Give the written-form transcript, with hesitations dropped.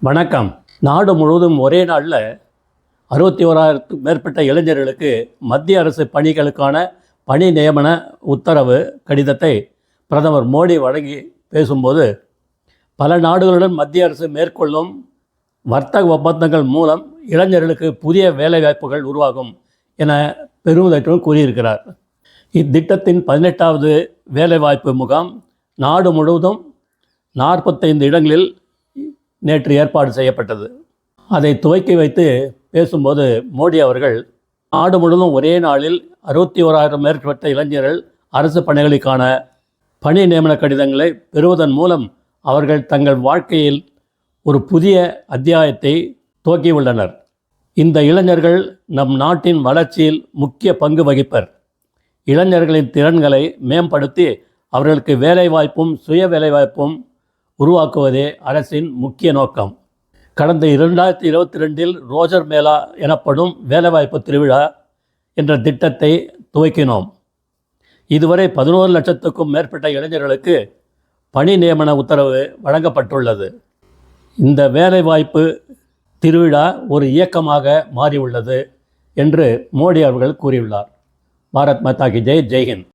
வணக்கம். நாடு முழுவதும் ஒரே நாளில் 61,000க்கும் மேற்பட்ட இளைஞர்களுக்கு மத்திய அரசு பணிகளுக்கான பணி நியமன உத்தரவு கடிதத்தை பிரதமர் மோடி வழங்கி பேசும்போது, பல நாடுகளுடன் மத்திய அரசு மேற்கொள்ளும் வர்த்தக ஒப்பந்தங்கள் மூலம் இளைஞர்களுக்கு புதிய வேலைவாய்ப்புகள் உருவாகும் என பெருமிதத்துடன் கூறியிருக்கிறார். இத்திட்டத்தின் 18வது வேலைவாய்ப்பு முகாம் நாடு முழுவதும் 45 இடங்களில் நேற்று ஏற்பாடு செய்யப்பட்டது. அதை துவக்கி வைத்து பேசும்போது மோடி அவர்கள், நாடு முழுவதும் ஒரே நாளில் 61,000 மேற்பட்ட இளைஞர்கள் அரசு பணிகளுக்கான பணி நியமன கடிதங்களை பெறுவதன் மூலம் அவர்கள் தங்கள் வாழ்க்கையில் ஒரு புதிய அத்தியாயத்தை துவக்கியுள்ளனர். இந்த இளைஞர்கள் நம் நாட்டின் வளர்ச்சியில் முக்கிய பங்கு வகிப்பர். இளைஞர்களின் திறன்களை மேம்படுத்தி அவர்களுக்கு வேலைவாய்ப்பும் சுய வேலைவாய்ப்பும் உருவாக்குவதே அரசின் முக்கிய நோக்கம். கடந்த 2022இல் ரோஜர் மேளா எனப்படும் வேலைவாய்ப்பு திருவிழா என்ற திட்டத்தை துவக்கினோம். இதுவரை 11 லட்சத்துக்கும் மேற்பட்ட இளைஞர்களுக்கு பணி நியமன உத்தரவு வழங்கப்பட்டுள்ளது. இந்த வேலைவாய்ப்பு திருவிழா ஒரு இயக்கமாக மாறியுள்ளது என்று மோடி அவர்கள் கூறியுள்ளார். பாரத் மாதா கி ஜெய். ஜெய்ஹிந்த்.